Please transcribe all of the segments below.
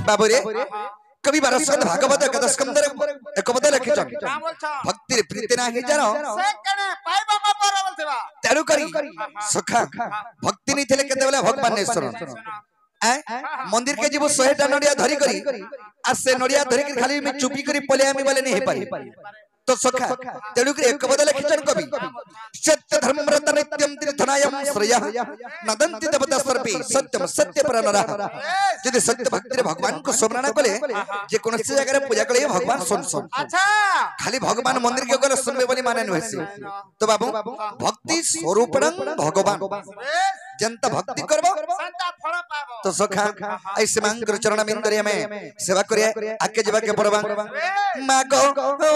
बाबुरे कवि बारसद भागवत एकादश स्कंदर एक पद लिखिछन भक्ति प्रीति ना हे जानो से कने पाई बाबा पर बोलथबा तेरु करी सखा भक्ति नहीं थिले केते बेले भगवान ने सुन मंदिर के जीव 100 टा नडिया धरी करी आ से नडिया धरी के खाली में चुपी करी पले आमी बोले नहीं पारी तो सखा तेरु करी एक पद लिखिछन कवि सत्य धर्म रत नित्यम तीर्थनायम श्रेय नदंति देवता सर्पी सत्यम सत्य परनरा यदि सत्य भक्ति भगवान को स्मरण कले जे कोन से जगह पूजा कले भगवान सुन अच्छा खाली भगवान मंदिर के गले सुनबे बोली माने नहसी तो बाबू भक्ति स्वरूपणं भगवान जनता भक्ति करबो संता फल पाबो तो सखा ऐसे मांकर चरण मिंदरिया में सेवा करिया आके जबा के पड़बा मागो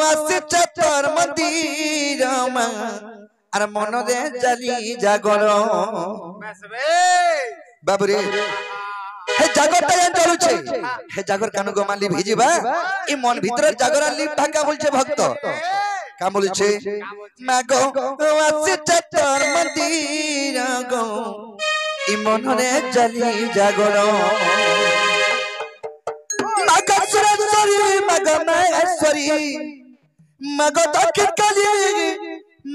आसे चतर मंदिर मा अरे मन रे चली जागर बाबुरे हे जागर ता चलु छे हे जागर कानु गमाली भिजिबा ई मन भीतर जागर ली ढाका बोलछे भक्त का बोलछे मागो आसे चतर मंदिर गो ई मन रे चली जागर मग सुरेश्वरी मग महेश्वरी मग दक्षिण काली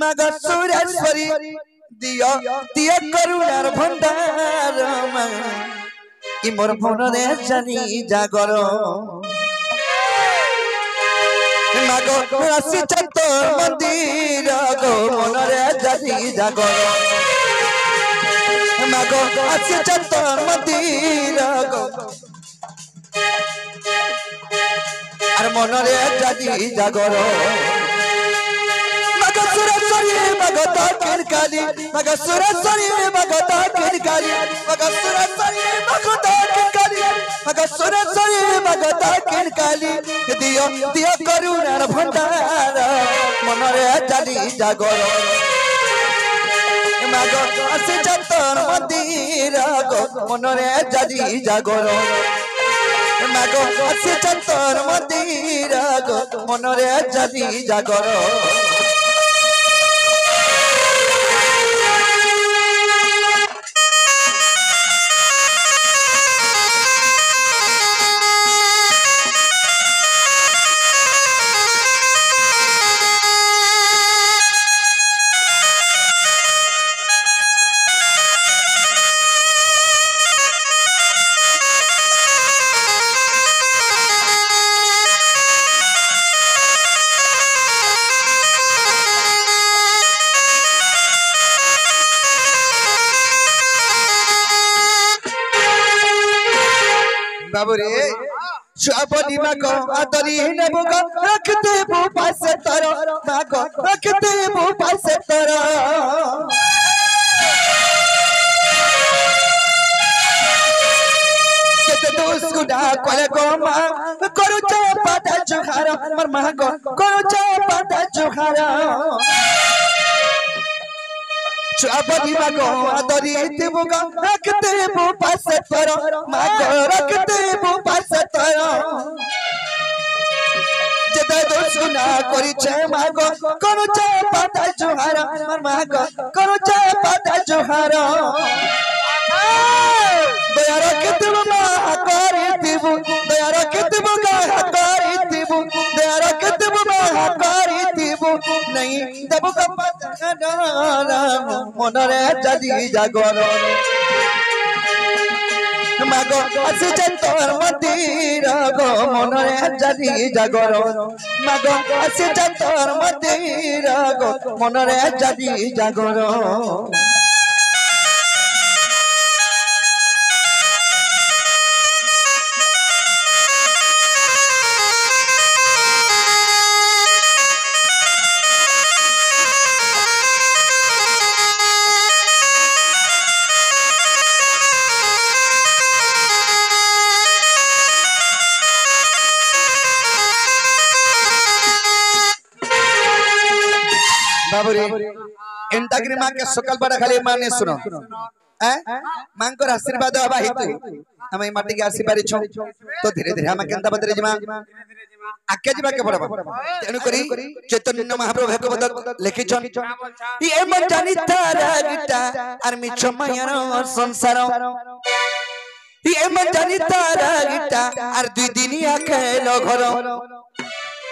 मग सुरेश्वरी दिया दिया करुणार भंडार ई मोर मन रे चली जागर मग आसी चतर मंदिर गो मन रे चली जागर मग आसी चतर मंदिर गो अरे मन रे चली जागर मग सुरेश्वरी मग दक्षिण काली मग सुरेश्वरी मग दक्षिण काली मग सुरेश्वरी मग दक्षिण काली मग सुरेश्वरी मग दक्षिण काली दियो दियो करुणार भंडार मन रे चली जागर मग आसी चतर मंदिर गो मन रे चली जागर मग आसी चतर मंदिर गो मन रे चली जागर बाबुरे छापनी माको आदरी नेबो रखते बो पासे तरो माको रखते बो पासे तरो केते दोस गुडा कोले कोमा करू चा पाता जुखारा मर माको करू चा पाता जुखारा छापनी माको आदरी नेबो रखते बो पासे तरो माको रखते बो पासे तरो जदा दोसुना करी छे माको करू छे पाता जुहारा मर माको करू छे पाता जुहारा दया रखते बो मा करी दिबु दया रखते बो गा करी दिबु दया रखते बो मा करी दिबु नहीं देबु का पाता डारा मन रे चली जागर मागो आसी चतर मंदिर गो मन रे चली जागर मागो आसी चतर मंदिर गो मन रे चली जागर बाबुरे इंटाग्री मां के सकल बड़ा खाली माने सुनो मां को आशीर्वाद हबा हेतु हम ई माटी के आशीर्वाद छ तो धीरे धीरे हम केंता बदरे जिमा आके जिबा के पड़बा तेनु करी चैतन्य महाप्रभु भगवत लिखि छन ये मन जानी तारा गिटा आर मिछ मायार संसार ये मन जानी तारा गिटा और दुई दिनिया खेलो घरो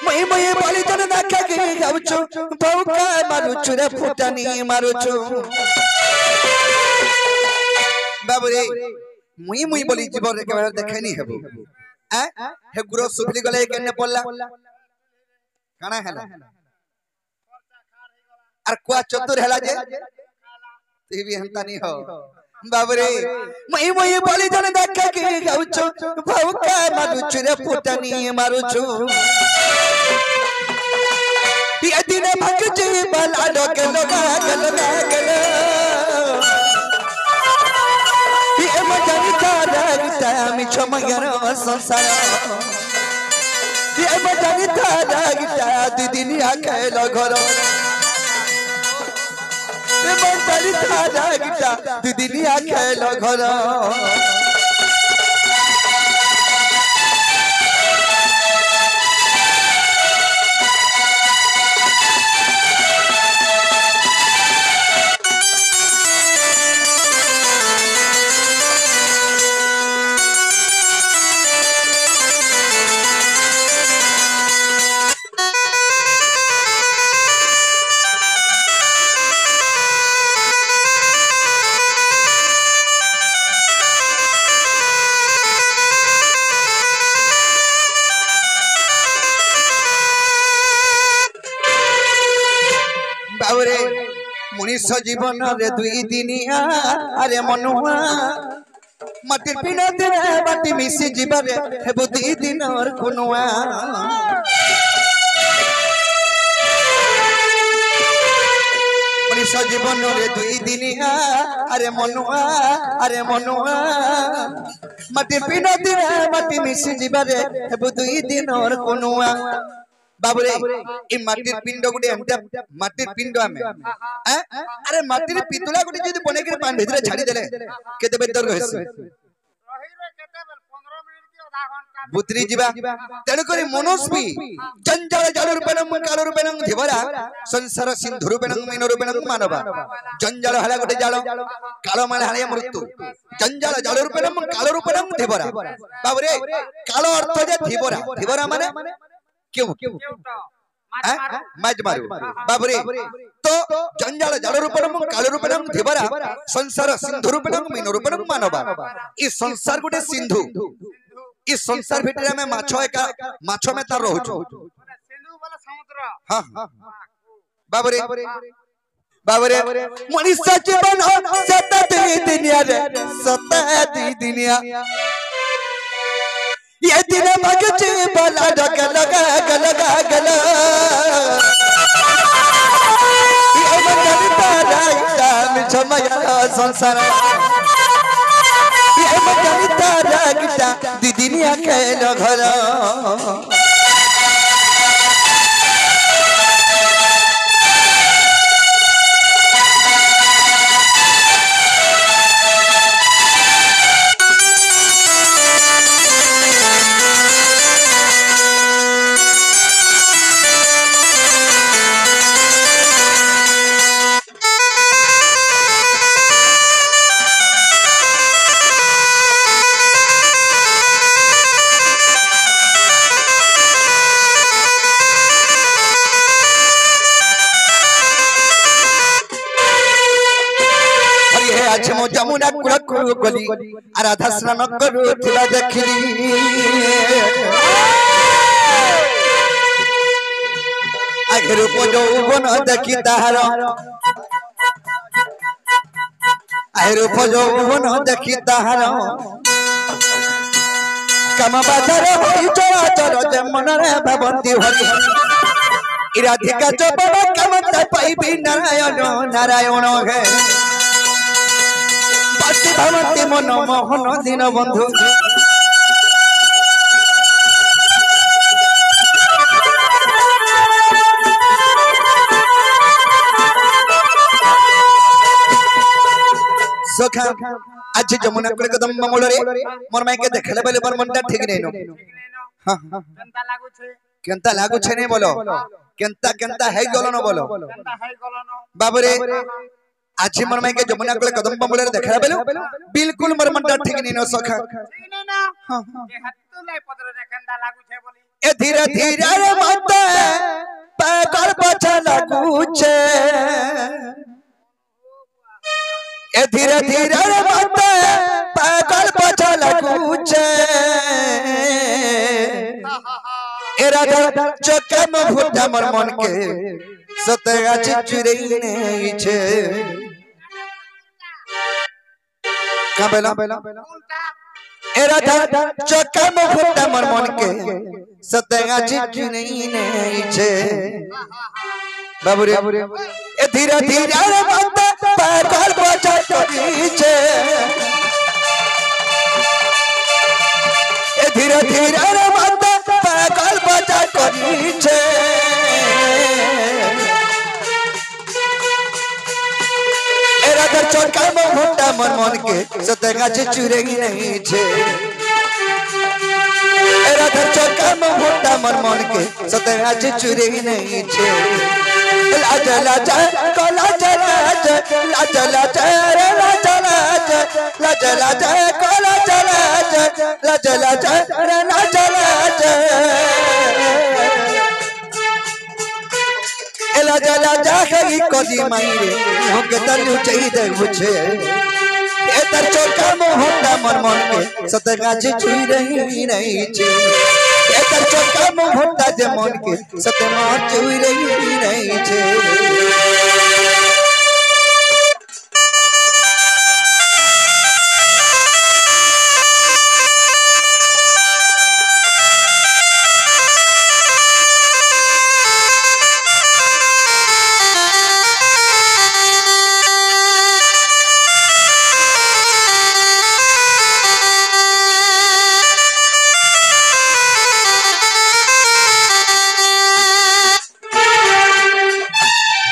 मई मई बाली जन नाका के गाउचो भौका मारुचु रे फुटानी मारुचु बाबू रे मुई मुई बोली जीवन रे केवल देखैनी हेबो हे गुरो सुफली गले केने पल्ला काना हैला और कुआ चतुर हैला जे ती भी हंता नहीं हो बाबू रे मई मई बाली जन नाका के गाउचो भौका मारुचु रे फुटानी मारुचु ये दिन भगजी बला लोग लगा ये मजनी तारा मिछो मगर संसार ये मजनी तारा दीदी आखेलो घर ये मजनी तारा दीदी आखेलो घर मनीष जीवन रे दुई दिनिया अरे मनुआ माटी पिना दे माटी मिसी जीवन रे हेबो दुई दिन और कुनुआ मनीष जीवन रे दुई दिनिया अरे मनुआ माटी पिना दे माटी मिसी जीवन रे हेबो दुई दिन और कुनुआ बाबू रे ई माटीर पिंड गुटे एमटा माटीर पिंड आमे अरे माटीर पितुला गुटे जदी बने के पान भितरे छाडी देले केते बेदर रहसी रही रे केते बेल 15 मिनिट की आधा घंटा बुतरी जीवा तेन करी मनोस्पी जंजाल जाल रूपेनम काल रूपेनम धिवरा संसार सिंधु रूपेनम मीन रूपेनम मानवा जंजाल हला गुटे जाल काल माने हले मृत्यु जंजाल जाल रूपेनम काल रूपेनम धिवरा बाबू रे काल अर्थ जे धिवरा माने क्यों माज मारू बाबू रे तो जंजाल जल रूपनम काल रूपनम धिवरा संसार सिंधु रूपनम मीन रूपनम मानवा ई संसार गुटे सिंधु ई संसार भितरे में माछो एका माछो में तार रहउछु सिंधु वाला समुद्र हां बाबू रे मनीष जीवन सता दुनिया रे सता दुनिया ये दिन भगजी बला लगा ये मन तारा मिछो मगर संसार ये मन तारा दीदी आखेलो घर आज मो जमुना कुल गली आराधा स्नान करूला देखली आगे रूप यौवन देखी ताहार आगे रूप यौवन देखी ताहार कम बाजार होई चर जे मन रे भवंती हरि राधिका चोपड़ कम पाइबी नारायण हे भवती मन मोहन दिन बंधु सखा आज जमुना कुल कदम ममोल रे मोर माई के देखले बेले मोर मनटा ठीक नै नो हां केनता लागु छे नै बोलो केनता है गलो न बोलो केनता है गलो न बाबू रे आज मोर माई के जमुना कोले कदम बमले देखला बेलो बिल्कुल मोर मनटा ठीक नहीं न सखा ठीक नहीं ना ये हत्तू लाई पत्र ने कंदा लागू छे बोली ए धीरे धीरे रे मत पागल पछा लागू छे ए धीरे धीरे रे मत पागल पछा लागू छे ए राधा चकम फुटा मोर मन के सतगा चिचुरई नहीं छे का बेला उल्टा ए राधा चकम फुटा मोर मन के सतगा चिचुरई नहीं छे बाबू रे ए धीरे धीरे रे मत पागल बचा करी छे ए धीरे धीरे रे मत पागल बचा करी छे ए राधा चकम फुटा मोर मन के सतगा चिचुरई नहीं छे ए राधा चकम फुटा मोर मन के सतगा चिचुरई नहीं छे लाजा लाजा कोला चला लाजा लाजा रे लाजा लाजा लाजा लाजा कोला चला लाजा लाजा रे लाजा लाजा ए लाजा लाजा कही कोदी माईरे हो के तलु चई दे बुझे ए तर चोका मोहटा मन मन के सतगा चिचुई रही नहीं छे ए तर चोका मोहटा जे मन के सतमा चुई रही नहीं छे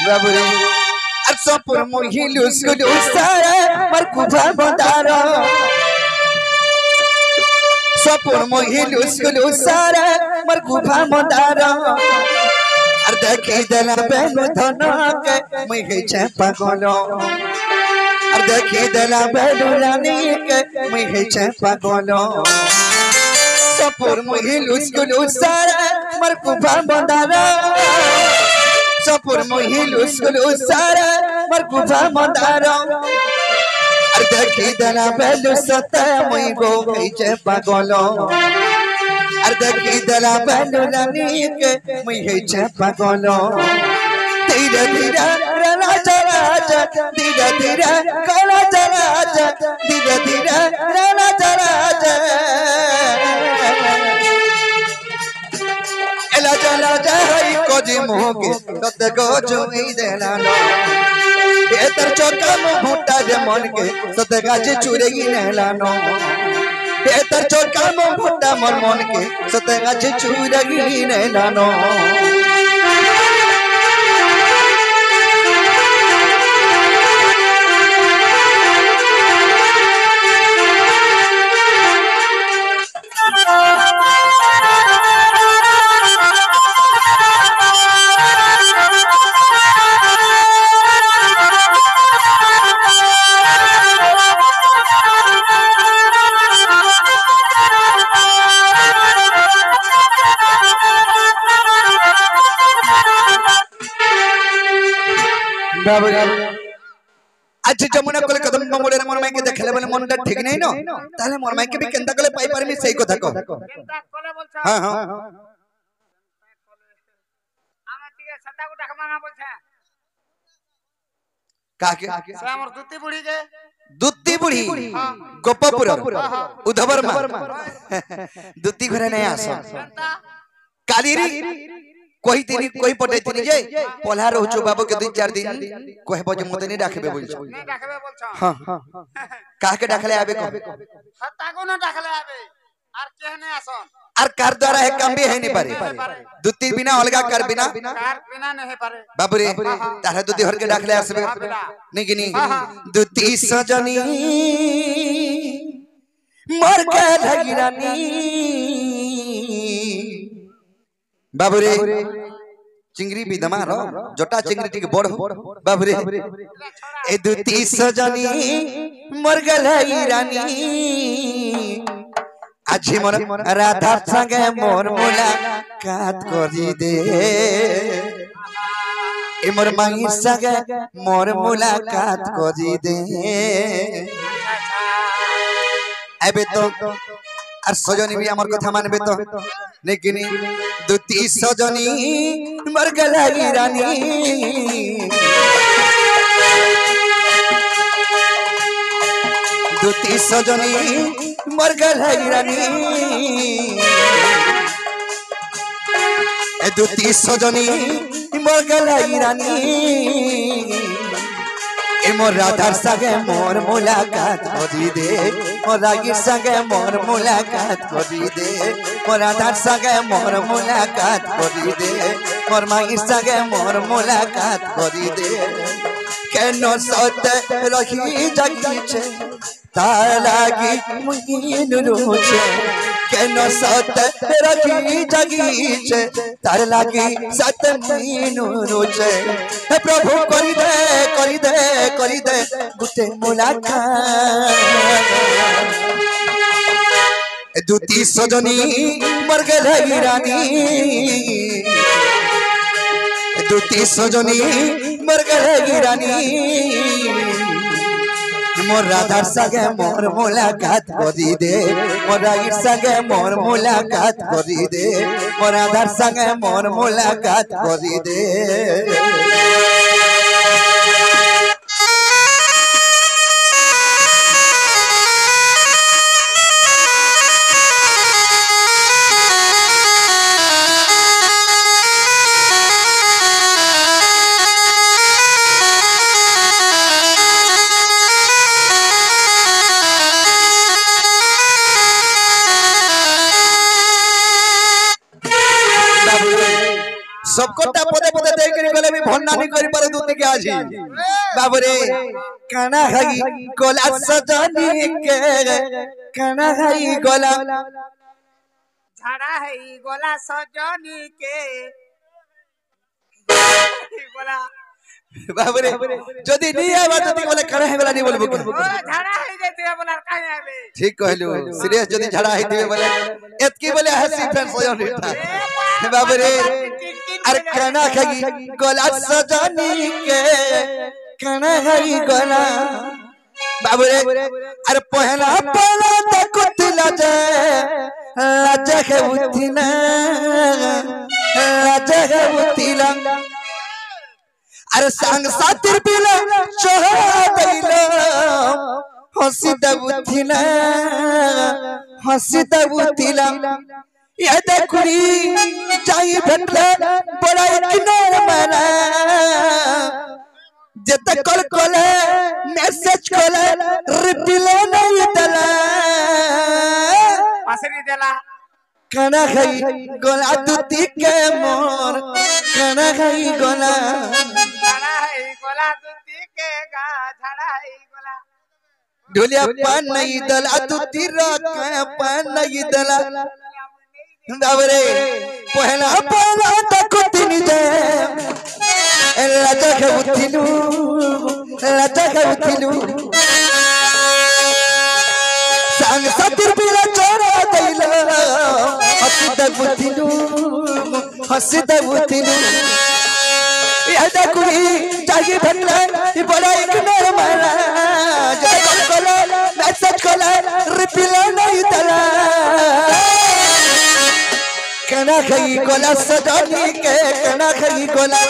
बाबूरे अरसपुर मोहिलु सुलु सारा मर कुभा बंदारा सपुर मोहिलु सुलु सारा मर कुभा बंदारा अर देखी दला बेनु धना के मई छे पागलो अर देखी दला बेनु रानी के मई छे पागलो सपुर मोहिलु सुलु सारा मर कुभा बंदारा सपुर मोहिलु सुलु सारा मर कुभा मंदारा अर देखी दला बेलु सता मई गो गई छे पागलो अर देखी दला बेलु रानी के मई गई छे पागलो धीरे धीरे रला चला धीरे धीरे कला चला धीरे धीरे रला चला एला चला जाई कोजी मोगे तत को जुई देना नो ए तर चोका मो फुटा जे मन के सतगा चिचुरई नेला नो ए तर चोका मो फुटा मोर मन के सतगा चिचुरई नेला नो आज जमुना कोले कदम बमोले मोर माई के देखले बले मनटा ठीक नहीं न ताले मोर माई के भी केंता कोले पाई पारमी सही कथा को केंता कोले बोलछ हां हां आमे टिके सता को डखमाना बोलछ काके से हमर दुत्ती बुढ़ी के दुत्ती बुढ़ी गोपपुर उधवरमा दुत्ती घरे नहीं आसो कालीरी कोई तिनी कोई पटे तिनी जे पल्हा रहछु बाबू के 2-4 दिन कहबो जे मते नहीं डाकबे बोलछ नहीं डाकबे बोलछ हां काके डाकले आबे को सता को न डाकले आबे आर केहने आसन आर कार द्वारा है काम भी है नहीं पारे दुत्ती बिना अलगा कर बिना कार बिना नहीं पारे बाबू रे तारे दुत्ती हर के डाकले आसबे नहीं कि नहीं दुत्ती सजनी मर के धगिरानी बाबू रे चिंगरी विधमा रो जोटा चिंगरी टिके बड़ हो बाबरे ए दुती सजनी मर गई रानी आज मोर राधा संगे मोर मुलाकात करी दे ए मोर माई संगे मोर मुलाकात करी दे एबे तो আর সজনী भी আমার কথা মানবে তো लेकिन দুতি সজনী মর গলাই রানী দুতি সজনী মর গলাই রানী এ দুতি সজনী মর গলাই রানী मोर राधार संगे मोर मुलाकात करी दे मोर रागीर संगे मोर मुलाकात करी दे मोर राधार संगे मोर मुलाकात करी दे मोर माईर संगे मोर मुलाकात करी दे केनो सत रखी जगीचे तार लागी मुइन रोचे केनो सत रखी जगीचे तार लागी सत मुइन रोचे हे प्रभु करी दे गुटे मुलाकात दुती सजनी मर गई रानी दुती सजनी मर गई रानी मोर राधार संगे मोर मुलाकात करी दे मोर रागीर संगे मोर मुलाकात करी दे मोर राधार संगे मोर मुलाकात करी दे सबको पदे पदे दे करी गले भी भन्ना नहीं करी पर दूती के आजी बाबरे काना खाई गोला सजनी के काना खाई गोला झाड़ा है गोला सजनी के गोला बाबरे जदी नहीं आवा जदी बोले काना है गोला नहीं बोलबो के ओ झाड़ा है जे ते बोला काहे आबे ठीक कहलु सीरियस जदी झाड़ा है दिबे बोले एतकी बोले हंसी फैन सजनी था बाबरे अरे काना खाई गोला सजनी के काना खाई गोला बाबरे अरे पहला पहला तो कुतला लाजा के उठिना लाजा के उठिला अरे संग सातिर बिला चोहा दैला हंसी दबुथिना ये देखुरी चाहिए भेटले बड़ा किनार मना जत कल कले मैसेज कले रिप्लाई नहीं दला पासरी देला काना खाई गोला दुती के मोर काना खाई गोला झाड़ा है गोला दूती के गा झाड़ा है गोला ढोलिया पान नहीं दला दुती रखा पान नहीं दला बाबरे पहला पहला तक तीन जे लाजा के उठिलू संग सतिर बिला चोरा दैला हंसी दबुथिलू ये देखुरी चाहिए भेटले ये बड़ा एक नर मारा जब कॉल कला मैसेज कला रिप्लाई नहीं दला काना खाई गोला सजनी के काना खाई गोला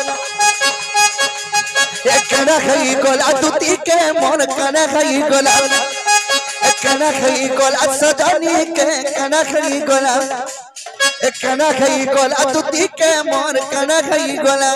ए काना खाई गोला दुती के मोर काना खाई गोला ए काना खाई गोला सजनी के काना खाई गोला ए काना खाई गोला दुती के मोर काना खाई गोला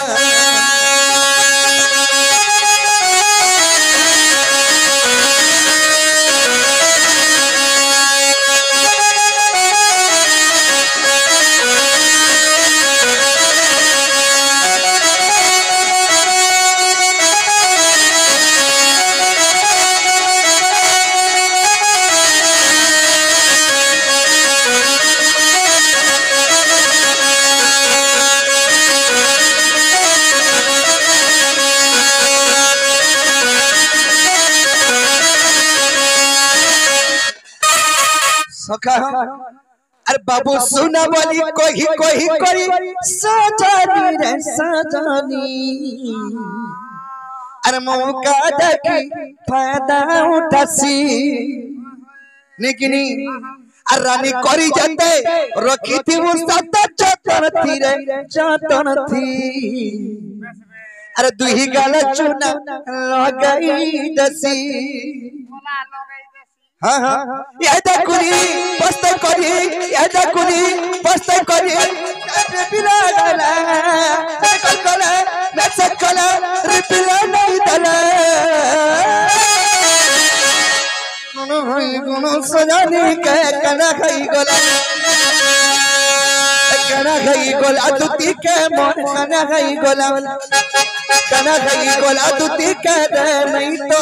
सखा अरे बाबू सुना बोली कोई कोई कोई सजानी रे सजानी अरे मौका देखी फायदा उठासी निकिनी अरे रानी करी जाते रखी थी वो सत्ता चतन थी रे चतन थी अरे दुही गाल चुना लगाई दसी हाँ हाँ ये देखुनी पस्ते करी ये देखुनी पस्ते करी रिपिला डाला कल मैसेज कल रिपिला नहीं डाला गुनो सजानी के कना खाई गोला दुती के मन कना खाई गोला दुती के नहीं तो